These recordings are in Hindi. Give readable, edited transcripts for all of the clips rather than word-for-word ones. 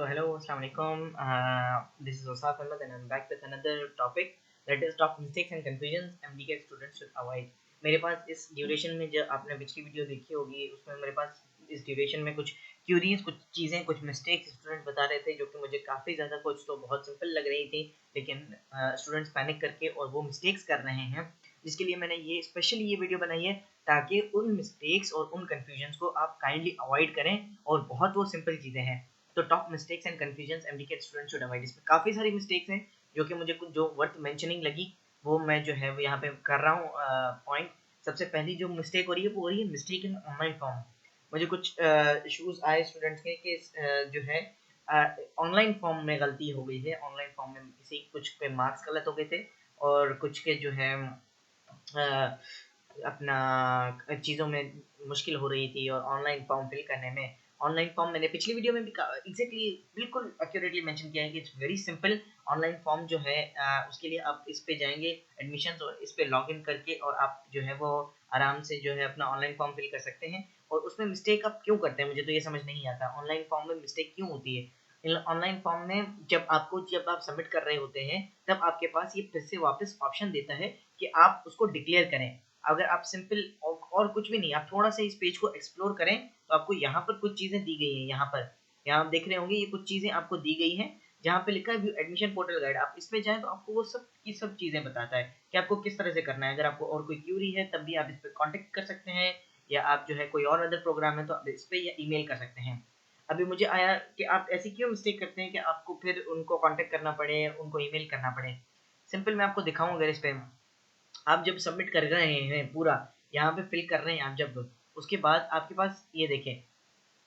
So hello, assalamu alaikum. This is Osaf Ahmed and I'm back with another topic that is top mistakes and confusions MDK students should avoid. मेरे पास इस ड्यूरेशन में जो आपने पिछली वीडियो देखी होगी उसमें मेरे पास इस ड्यूरेशन में कुछ क्यूरीज, कुछ चीज़ें, कुछ मिस्टेक्स स्टूडेंट बता रहे थे जो कि मुझे काफ़ी ज़्यादा, कुछ तो बहुत सिंपल लग रही थी लेकिन स्टूडेंट्स पैनिक करके और वो मिस्टेक्स कर रहे हैं, जिसके लिए मैंने ये स्पेशली ये वीडियो बनाई है ताकि उन मिस्टेक्स और उन कन्फ्यूजन्स को आप काइंडली अवॉइड करें। और बहुत वो सिंपल चीज़ें हैं। तो top mistakes and confusions MDK student should avoid, इसमें काफ़ी सारी मिस्टेक्स हैं जो कि मुझे कुछ जो वर्थ मेंशनिंग लगी वो मैं जो है वो यहाँ पे कर रहा हूँ पॉइंट। सबसे पहली जो मिस्टेक हो रही है वो हो रही है मिस्टेक इन ऑनलाइन फॉर्म। मुझे कुछ इशूज़ आए स्टूडेंट्स के कि जो है ऑनलाइन फॉर्म में गलती हो गई है। ऑनलाइन फॉर्म में किसी कुछ पे मार्क्स गलत हो गए थे और कुछ के जो है अपना चीज़ों में मुश्किल हो रही थी और ऑनलाइन फॉर्म फिल करने में। ऑनलाइन फॉर्म मैंने पिछली वीडियो में भी एग्जैक्टली बिल्कुल एक्यूरेटली मेंशन किया है कि it's very simple. Online form जो है उसके लिए आप इस पे जाएंगे एडमिशन्स और इस पे लॉगिन करके और आप जो है वो आराम से जो है अपना ऑनलाइन फॉर्म फिल कर सकते हैं। और उसमें मिस्टेक आप क्यों करते हैं मुझे तो ये समझ नहीं आता, ऑनलाइन फॉर्म में मिस्टेक क्यों होती है। ऑनलाइन फॉर्म में जब आप सबमिट कर रहे होते हैं तब आपके पास ये फिर से वापस ऑप्शन देता है कि आप उसको डिक्लेयर करें। अगर आप सिंपल और कुछ भी नहीं, आप थोड़ा सा इस पेज को एक्सप्लोर करें तो आपको यहाँ पर कुछ चीज़ें दी गई हैं। यहाँ आप देख रहे होंगे ये कुछ चीज़ें आपको दी गई हैं जहाँ पे लिखा है व्यू एडमिशन पोर्टल गाइड। आप इसमें जाएं तो आपको वो सब की सब चीज़ें बताता है कि आपको किस तरह से करना है। अगर आपको और कोई क्यूरी है तब भी आप इस पर कॉन्टेक्ट कर सकते हैं, या आप जो है कोई और अदर प्रोग्राम है तो आप इस पर या ईमेल कर सकते हैं। अभी मुझे आया कि आप ऐसी क्यों मिस्टेक करते हैं कि आपको फिर उनको कॉन्टेक्ट करना पड़े, उनको ईमेल करना पड़े। सिंपल मैं आपको दिखाऊँ अगर इस पर आप जब सबमिट कर रहे हैं पूरा यहाँ पे फिल कर रहे हैं आप जब, उसके बाद आपके पास ये देखें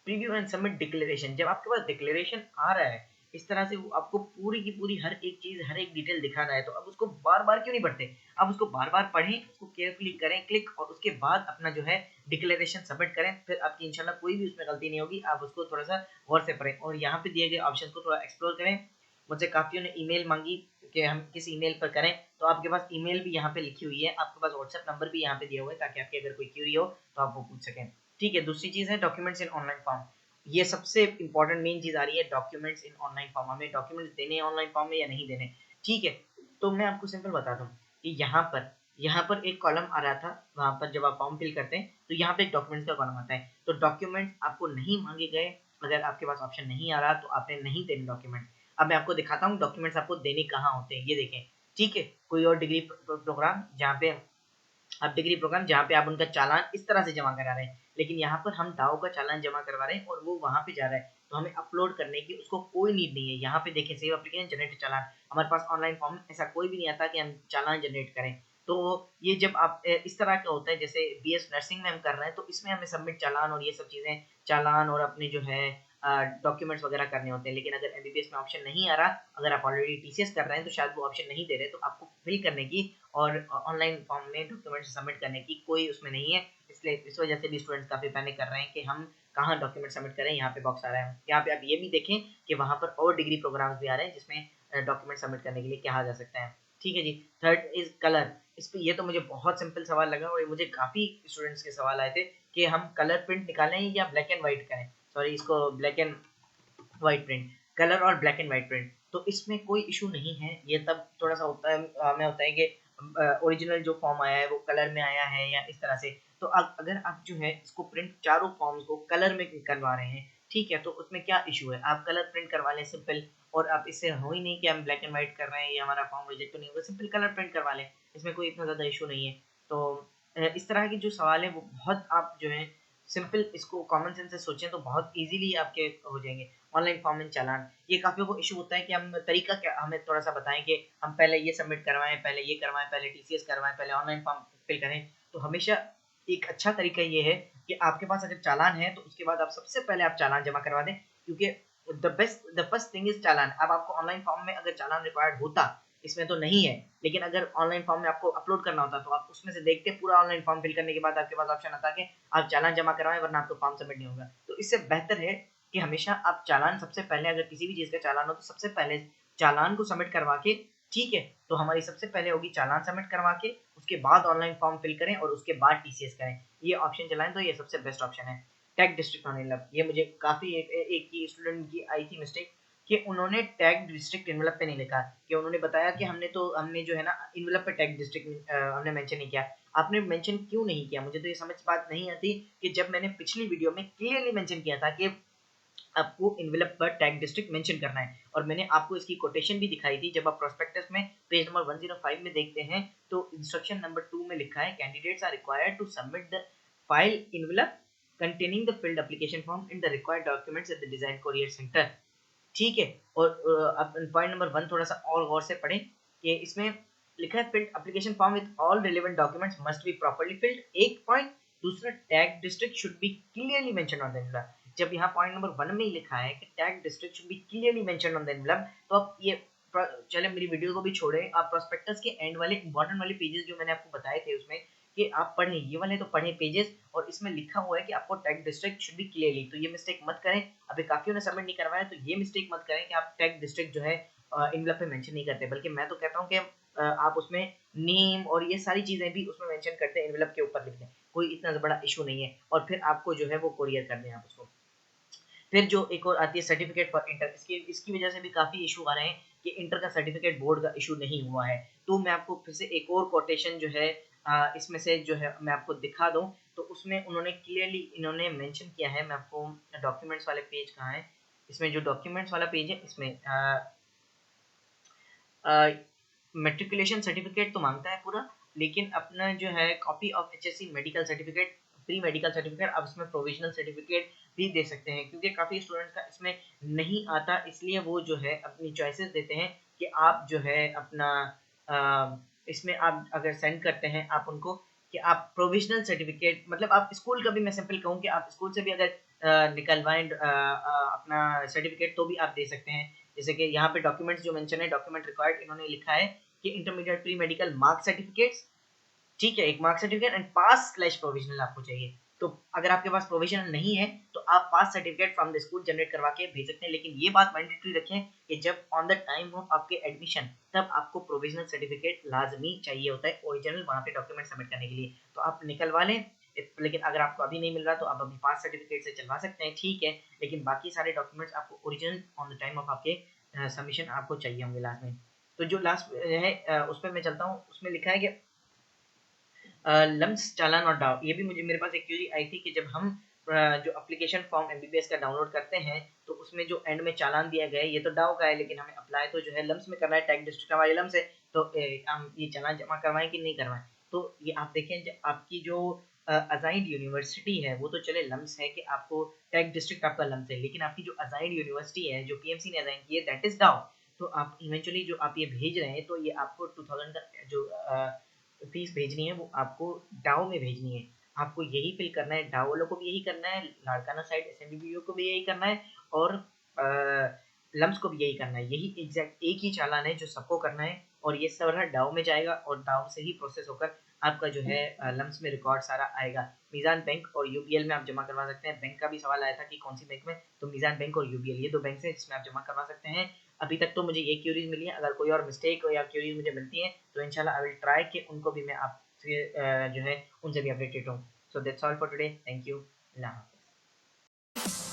प्रीव्यू एंड सबमिट डिक्लेरेशन। जब आपके पास डिक्लेरेशन आ रहा है इस तरह से वो आपको पूरी की पूरी हर एक चीज़, हर एक डिटेल दिखा रहा है, तो अब उसको बार बार क्यों नहीं पढ़ते। आप उसको बार बार पढ़ें, उसको केयरफुली करें क्लिक और उसके बाद अपना जो है डिक्लेरेशन सबमिट करें। फिर आपकी इंशाल्लाह कोई भी उसमें गलती नहीं होगी। आप उसको थोड़ा सा गौर से पढ़ें और यहाँ पे दिए गए ऑप्शन को थोड़ा एक्सप्लोर करें। मुझसे काफ़ियों ने ईमेल मांगी कि हम किस ईमेल पर करें, तो आपके पास ईमेल भी यहाँ पे लिखी हुई है, आपके पास व्हाट्सएप नंबर भी यहाँ पे दिया हुआ है ताकि आपकी अगर कोई क्यूरी हो तो आप वो पूछ सकें। ठीक है, दूसरी चीज़ है डॉक्यूमेंट्स इन ऑनलाइन फॉर्म। ये सबसे इंपॉर्टेंट मेन चीज़ आ रही है, डॉक्यूमेंट्स इन ऑनलाइन फॉर्म। हमें डॉक्यूमेंट्स देने हैं ऑनलाइन फॉर्म में या नहीं देने। ठीक है, तो मैं आपको सिंपल बताता हूँ कि यहाँ पर एक कॉलम आ रहा था, वहाँ पर जब आप फॉर्म फिल करते हैं तो यहाँ पे एक डॉक्यूमेंट्स का कॉलम आता है। तो डॉक्यूमेंट्स आपको नहीं मांगे गए, अगर आपके पास ऑप्शन नहीं आ रहा तो आपने नहीं देने डॉक्यूमेंट। अब मैं आपको दिखाता हूँ डॉक्यूमेंट्स आपको देने कहाँ होते हैं, ये देखें। ठीक है, कोई और डिग्री प्रोग्राम जहाँ पे आप डिग्री प्रोग्राम जहाँ पे आप उनका चालान इस तरह से जमा करा रहे हैं, लेकिन यहाँ पर हम दाव का चालान जमा करवा रहे हैं और वो वहाँ पे जा रहा है, तो हमें अपलोड करने की उसको कोई नीड नहीं है। यहाँ पे देखें सेव एप्लीकेशन जनरेट चालान, हमारे पास ऑनलाइन फॉर्म में ऐसा कोई भी नहीं आता कि हम चालान जनरेट करें। तो ये जब आप इस तरह का होता है जैसे बीएस नर्सिंग में हम कर रहे हैं तो इसमें हमें सबमिट चालान और ये सब चीज़ें, चालान और अपने जो है डॉक्यूमेंट्स वगैरह करने होते हैं। लेकिन अगर एमबीबीएस में ऑप्शन नहीं आ रहा, अगर आप ऑलरेडी टीसीएस कर रहे हैं तो शायद वो ऑप्शन नहीं दे रहे, तो आपको फिल करने की और ऑनलाइन फॉर्म में डॉक्यूमेंट सबमिट करने की कोई उसमें नहीं है। इसलिए इस वजह से भी स्टूडेंट्स काफ़ी पैनिक कर रहे हैं कि हम कहाँ डॉक्यूमेंट सबमिट करें। यहाँ पे बॉक्स आ रहा है, यहाँ पे आप ये भी देखें कि वहाँ पर और डिग्री प्रोग्राम्स भी आ रहे हैं जिसमें डॉक्यूमेंट सबमिट करने के लिए कहा जा सकता है। ठीक है जी। Third is colour. इस पर ये तो मुझे बहुत सिंपल सवाल लगा और मुझे काफ़ी स्टूडेंट्स के सवाल आए थे कि हम कलर प्रिंट निकालें या ब्लैक एंड व्हाइट करें, सॉरी इसको black and white print, colour और ब्लैक एंड व्हाइट प्रिंट। तो इसमें कोई इशू नहीं है, ये तब थोड़ा सा होता है हमें होता है कि ओरिजिनल जो फॉर्म आया है वो कलर में आया है या इस तरह से। तो अगर आप जो है इसको प्रिंट चारों फॉर्म्स को कलर में करवा रहे हैं, ठीक है, तो उसमें क्या इशू है, आप कलर प्रिंट करवा लें सिंपल। और आप इससे हो ही नहीं कि हम ब्लैक एंड व्हाइट कर रहे हैं, ये हमारा फॉर्म रिजेक्ट तो नहीं होगा, सिंपल कलर प्रिंट करवा लें, इसमें कोई इतना ज़्यादा इशू नहीं है। तो इस तरह के जो सवाल है वो बहुत आप जो है सिंपल इसको कॉमन सेंस से सोचें तो बहुत इजीली आपके हो जाएंगे। ऑनलाइन फॉर्म एंड चालान, ये काफ़ी को इशू होता है कि हम तरीका क्या, हमें थोड़ा सा बताएं कि हम पहले ये सबमिट करवाएं, पहले ये करवाएं, पहले टीसीएस करवाएं, पहले ऑनलाइन फॉर्म फिल करें। तो हमेशा एक अच्छा तरीका ये है कि आपके पास अगर चालान है तो उसके बाद आप सबसे पहले आप चालान जमा करवा दें, क्योंकि द फर्स्ट थिंग इज चालान। अब आपको ऑनलाइन फॉर्म में अगर चालान रिक्वायर्ड होता, इसमें तो नहीं है, लेकिन अगर ऑनलाइन फॉर्म में आपको अपलोड करना होता तो आप उसमें से देखते पूरा ऑनलाइन फॉर्म फिल करने के बाद आपके पास ऑप्शन आता कि आप चालान जमा करवाएं वरना आपको फॉर्म सबमिट नहीं होगा। तो इससे बेहतर है कि हमेशा आप चालान सबसे पहले, अगर किसी भी चीज़ का चालान हो तो सबसे पहले चालान को सबमिट करवा के, ठीक है, तो हमारी सबसे पहले होगी चालान सबमिट करवा के, उसके बाद ऑनलाइन फॉर्म फिल करें और उसके बाद टीसीएस करें। ये ऑप्शन चलाएं तो ये सबसे बेस्ट ऑप्शन है। टेक डिस्ट्रिक्ट ऑनलाइन लैब, ये मुझे काफ़ी एक ही स्टूडेंट की आई थी मिस्टेक, कि उन्होंने टैग डिस्ट्रिक्ट इन्वेलप पे नहीं लिखा, कि उन्होंने बताया कि हमने जो है ना इन्वेलप पे टैग डिस्ट्रिक्ट हमने मेंशन नहीं किया। आपने मेंशन क्यों नहीं किया? मुझे तो ये समझ बात नहीं आती कि जब मैंने पिछली वीडियो में क्लियरली मेंशन किया था कि आपको इन्वेलप पर टैग डिस्ट्रिक्ट मेंशन करना है, और मैंने आपको इसकी कोटेशन भी दिखाई थी। जब आप प्रोस्पेक्टस में पेज नंबर 105 में देखते हैं तो इंस्ट्रक्शन नंबर 2 में लिखा है candidates are required to submit the file envelope containing the filled application form in the required documents at the design courier center। ठीक है, और अब पॉइंट नंबर 1 थोड़ा सा और गौर से पढ़ें कि इसमें लिखा है field application form with all relevant documents must be properly field, एक पॉइंट। दूसरा, tag district should be clearly mention on the envelope. जब यहाँ पॉइंट नंबर 1 में ही लिखा है कि tag district should be clearly mention on the envelope, तो अब ये चले मेरी वीडियो को भी छोड़े, आप प्रोस्पेक्टस के एंड वाले इंपॉर्टेंट वाले पेजेस जो मैंने आपको बताए थे उसमें कि आप पढ़ें, ये वाले तो पढ़ें पेजेस, और इसमें लिखा हुआ है कि आपको tag district should be clearly, तो ये मिस्टेक मत करें। अभी काफियों ने सबमिट नहीं करवाया, तो ये मिस्टेक मत करें कि आप टैग डिस्ट्रिक्ट जो है इनवलप पे मेंशन नहीं करते, बल्कि मैं तो कहता हूँ कि आप उसमें नेम और ये सारी चीजें भी उसमें मेंशन करते हैं, इनवलप के ऊपर लिख दें, कोई इतना बड़ा इशू नहीं है, और फिर आपको जो है वो कोरियर कर दें आप उसको। फिर जो एक और आती है सर्टिफिकेट फॉर इंटर, इसकी वजह से भी काफी इशू आ रहे हैं कि इंटर का सर्टिफिकेट बोर्ड का इशू नहीं हुआ है। तो मैं आपको फिर से एक और कोटेशन जो है इसमें से जो है मैं आपको दिखा दूं, तो उसमें उन्होंने क्लियरली इन्होंने मेंशन किया है। मैं आपको डॉक्यूमेंट्स वाले पेज कहाँ है, इसमें जो डॉक्यूमेंट्स वाला पेज है इसमें मेट्रिकुलेशन सर्टिफिकेट तो मांगता है पूरा, लेकिन अपना जो है copy of HSC medical certificate, pre medical certificate, अब इसमें प्रोविजनल सर्टिफिकेट भी दे सकते हैं, क्योंकि काफ़ी स्टूडेंट्स का इसमें नहीं आता, इसलिए वो जो है अपनी चॉइसेस देते हैं कि आप जो है अपना इसमें आप अगर सेंड करते हैं आप उनको कि आप प्रोविजनल सर्टिफिकेट, मतलब आप स्कूल का भी, मैं सिंपल कहूँ कि आप स्कूल से भी अगर निकलवाएं अपना सर्टिफिकेट तो भी आप दे सकते हैं। जैसे कि यहाँ पे डॉक्यूमेंट्स जो मेंशन है, डॉक्यूमेंट रिक्वायर्ड, इन्होंने लिखा है कि intermediate pre medical mark certificates, ठीक है, एक mark certificate and pass slash provisional आपको चाहिए। तो अगर आपके पास प्रोविजनल नहीं है तो आप pass certificate from the school generate करवा के भेज सकते हैं, लेकिन ये बात मैंडेटरी रखें कि जब ऑन द टाइम ऑफ आपके एडमिशन तब आपको प्रोविजनल सर्टिफिकेट लाजमी चाहिए होता है, ओरिजिनल वहाँ पे डॉक्यूमेंट सबमिट करने के लिए, तो आप निकलवा लें। लेकिन अगर आपको अभी नहीं मिल रहा तो आप अभी पास सर्टिफिकेट से चलवा सकते हैं, ठीक है, लेकिन बाकी सारे डॉक्यूमेंट्स आपको original on the time of आपके सबमिशन आपको चाहिए होंगे लास्ट में। तो जो लास्ट है उस पर मैं चलता हूँ, उसमें लिखा है कि लम्स चालान और डाव, ये भी मुझे मेरे पास एक क्वेरी आई थी कि जब हम जो एप्लीकेशन फॉर्म एमबीबीएस का डाउनलोड करते हैं तो उसमें जो एंड में चालान दिया गया है ये तो डाव का है, लेकिन हमें अप्लाई तो जो है लम्स में करना है, टैग डिस्ट्रिक्ट हमारे लम्स है, तो हम ये चालान जमा करवाएं कि नहीं करवाएं? तो ये आप देखें आपकी जो अजाइंड यूनिवर्सिटी है वो तो चले लम्स है कि आपको टैग डिस्ट्रिक्ट आपका लम्स है, लेकिन आपकी जो अजाइंड यूनिवर्सिटी है जो पीएमसी ने अजाइन की है दैट इज डाउ। तो आप इवेंचुअली जो आप ये भेज रहे हैं तो ये आपको 2000 का जो फीस भेजनी है वो आपको डाओ में भेजनी है, आपको यही फिल करना है, डाओ वालों को भी यही करना है, लाड़काना साइड एसएमबीबीओ को भी यही करना है, और लम्स को भी यही करना है, यही एग्जैक्ट एक ही चालान है जो सबको करना है, और ये सारा डाओ में जाएगा और डाओ से ही प्रोसेस होकर आपका जो है लम्स में रिकॉर्ड सारा आएगा। मीज़ान बैंक और यूबीएल में आप जमा करवा सकते हैं। बैंक का भी सवाल आया था कि कौन सी बैंक में, तो मीज़ान बैंक और यूबीएल ये दो बैंक हैं जिसमें आप जमा करवा सकते हैं। अभी तक तो मुझे ये क्यूरीज मिली है, अगर कोई और मिस्टेक या क्यूरीज मुझे मिलती हैं तो इंशाल्लाह आई विल ट्राई कि उनको भी मैं आपसे जो है उनसे भी अपडेटेड हूँ। So that's all for today, thank you, अल्लाह हाफ़िज़।